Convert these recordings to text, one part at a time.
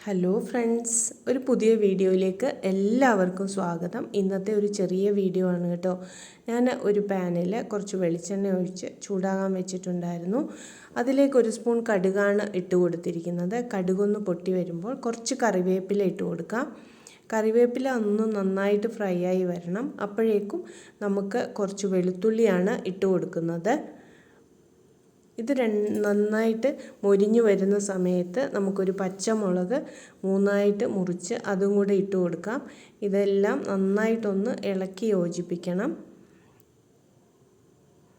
Hello friends, ഒരു പുതിയ വീഡിയോയിലേക്ക് എല്ലാവർക്കും സ്വാഗതം. ഇന്നത്തെ ഒരു ചെറിയ വീഡിയോ ആണ് കേട്ടോ. ഞാൻ ഒരു പാനിൽ കുറച്ച് വെളിച്ചെണ്ണ ഒഴിച്ച് ചൂടാകാൻ വെച്ചിട്ടുണ്ടായിരുന്നു. അതിലേക്ക് ഒരു സ്പൂൺ കടുകാണ് ഇട്ട് കൊടുത്തിരിക്കുന്നത്. കടുകൊന്ന് പൊട്ടി വരുമ്പോൾ കുറച്ച് കറിവേപ്പില ഇട്ട് കൊടുക്കാം. കറിവേപ്പില ഒന്ന് നന്നായിട്ട് ഫ്രൈ ആയി വരണം. അപ്പോഴേക്കും നമുക്ക് കുറച്ച് വെളുത്തുള്ളിയാണ് ഇട്ട് കൊടുക്കുന്നത്. ഇത് നന്നായിട്ട് മൊരിഞ്ഞു വരുന്ന സമയത്ത് നമുക്കൊരു പച്ചമുളക് 3ആയിട്ട് മുറിച്ച് അതും കൂടെ ഇട്ട് കൊടുക്കാം. ഇതെല്ലാം നന്നായിട്ടൊന്ന് ഇളക്കി യോജിപ്പിക്കണം.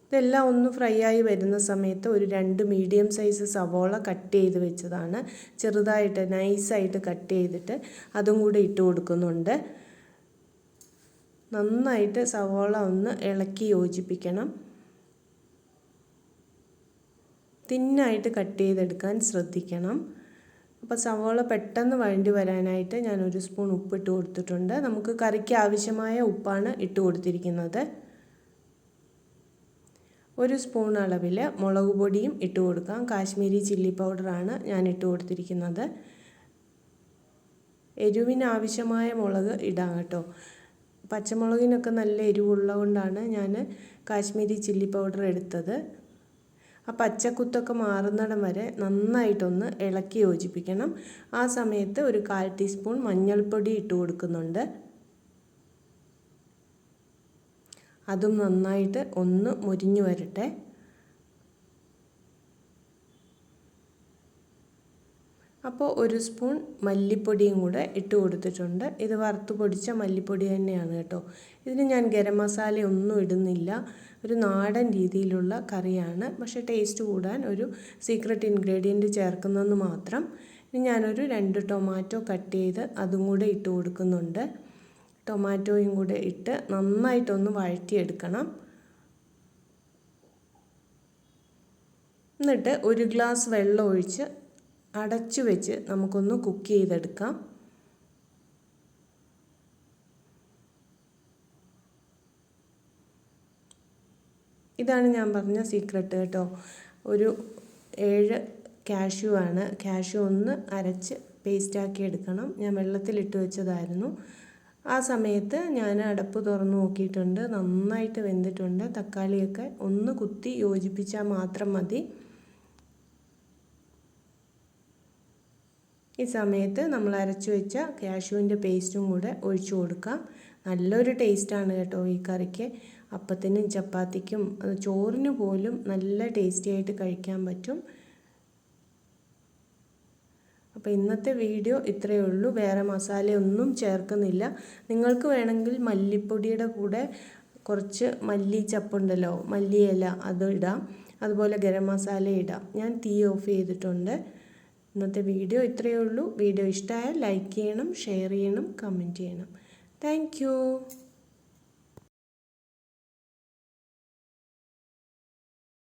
ഇതെല്ലാം ഒന്ന് ഫ്രൈ ആയി വരുന്ന സമയത്ത് ഒരു 2 മീഡിയം സൈസ് സവോള കട്ട് ചെയ്ത് വെച്ചതാണ്. ചെറുതായിട്ട് നൈസായിട്ട് കട്ട് ചെയ്തിട്ട് അതും കൂടെ ഇട്ട് കൊടുക്കുന്നുണ്ട്. നന്നായിട്ട് സവോള ഒന്ന് ഇളക്കി യോജിപ്പിക്കണം. തിന്നായിട്ട് കട്ട് ചെയ്തെടുക്കാൻ ശ്രദ്ധിക്കണം. അപ്പോൾ സവോള പെട്ടെന്ന് വഴണ്ടി വരാനായിട്ട് ഞാൻ 1 സ്പൂൺ ഉപ്പിട്ട് കൊടുത്തിട്ടുണ്ട്. നമുക്ക് കറിക്ക് ആവശ്യമായ ഉപ്പാണ് ഇട്ട് കൊടുത്തിരിക്കുന്നത്. 1 സ്പൂൺ അളവിൽ മുളക് പൊടിയും ഇട്ട് കൊടുക്കാം. കാശ്മീരി ചില്ലി പൗഡറാണ് ഞാൻ ഇട്ട് കൊടുത്തിരിക്കുന്നത്. എരിവിന് ആവശ്യമായ മുളക് ഇടാം കേട്ടോ. പച്ചമുളകിനൊക്കെ നല്ല എരിവുള്ളതുകൊണ്ടാണ് ഞാൻ കാശ്മീരി ചില്ലി പൗഡർ എടുത്തത്. ആ പച്ചക്കുത്തൊക്കെ മാറുന്നിടം വരെ നന്നായിട്ടൊന്ന് ഇളക്കി യോജിപ്പിക്കണം. ആ സമയത്ത് ഒരു 1/4 ടീസ്പൂൺ മഞ്ഞൾപ്പൊടി ഇട്ട് കൊടുക്കുന്നുണ്ട്. അതും നന്നായിട്ട് ഒന്ന് മൊരിഞ്ഞു വരട്ടെ. അപ്പോൾ 1 സ്പൂൺ മല്ലിപ്പൊടിയും കൂടെ ഇട്ട് കൊടുത്തിട്ടുണ്ട്. ഇത് വറുത്ത് പൊടിച്ച മല്ലിപ്പൊടി തന്നെയാണ് കേട്ടോ. ഇതിന് ഞാൻ ഗരം മസാല ഒന്നും ഇടുന്നില്ല. ഒരു നാടൻ രീതിയിലുള്ള കറിയാണ്. പക്ഷേ ടേസ്റ്റ് കൂടാൻ ഒരു സീക്രട്ട് ഇൻഗ്രീഡിയൻറ്റ് ചേർക്കുന്നതെന്ന് മാത്രം. ഇനി ഞാനൊരു 2 ടൊമാറ്റോ കട്ട് ചെയ്ത് അതും കൂടെ ഇട്ട് കൊടുക്കുന്നുണ്ട്. ടൊമാറ്റോയും കൂടെ ഇട്ട് നന്നായിട്ടൊന്ന് വഴറ്റിയെടുക്കണം. എന്നിട്ട് 1 ഗ്ലാസ് വെള്ളം ഒഴിച്ച് അടച്ചു വെച്ച് നമുക്കൊന്ന് കുക്ക് ചെയ്തെടുക്കാം. ഇതാണ് ഞാൻ പറഞ്ഞ സീക്രട്ട് കേട്ടോ. ഒരു 7 കാഷ്യൂ ആണ്. കാഷ്യൂ ഒന്ന് അരച്ച് പേസ്റ്റാക്കി എടുക്കണം. ഞാൻ വെള്ളത്തിലിട്ട് വെച്ചതായിരുന്നു. ആ സമയത്ത് ഞാൻ അടപ്പ് തുറന്ന് നോക്കിയിട്ടുണ്ട്. നന്നായിട്ട് വെന്തിട്ടുണ്ട്. തക്കാളിയൊക്കെ ഒന്ന് കുത്തി യോജിപ്പിച്ചാൽ മാത്രം മതി. ഈ സമയത്ത് നമ്മൾ അരച്ചു വെച്ച കാഷ്യൂവിൻ്റെ പേസ്റ്റും കൂടെ ഒഴിച്ചു കൊടുക്കാം. നല്ലൊരു ടേസ്റ്റാണ് കേട്ടോ ഈ കറിക്ക്. അപ്പത്തിനും ചപ്പാത്തിക്കും ചോറിന് പോലും നല്ല ടേസ്റ്റി ആയിട്ട് കഴിക്കാൻ പറ്റും. അപ്പോൾ ഇന്നത്തെ വീഡിയോ ഇത്രയേ ഉള്ളൂ. വേറെ മസാലയൊന്നും ചേർക്കുന്നില്ല. നിങ്ങൾക്ക് വേണമെങ്കിൽ മല്ലിപ്പൊടിയുടെ കൂടെ കുറച്ച് മല്ലിച്ചപ്പുണ്ടല്ലോ, മല്ലിയില, അത് ഇടാം. അതുപോലെ ഗരം മസാല ഇടാം. ഞാൻ തീ ഓഫ് ചെയ്തിട്ടുണ്ട്. ഇന്നത്തെ വീഡിയോ ഇത്രയേ ഉള്ളൂ. വീഡിയോ ഇഷ്ടമായാൽ ലൈക്ക് ചെയ്യണം, ഷെയർ ചെയ്യണം, കമൻറ്റ് ചെയ്യണം. Thank you.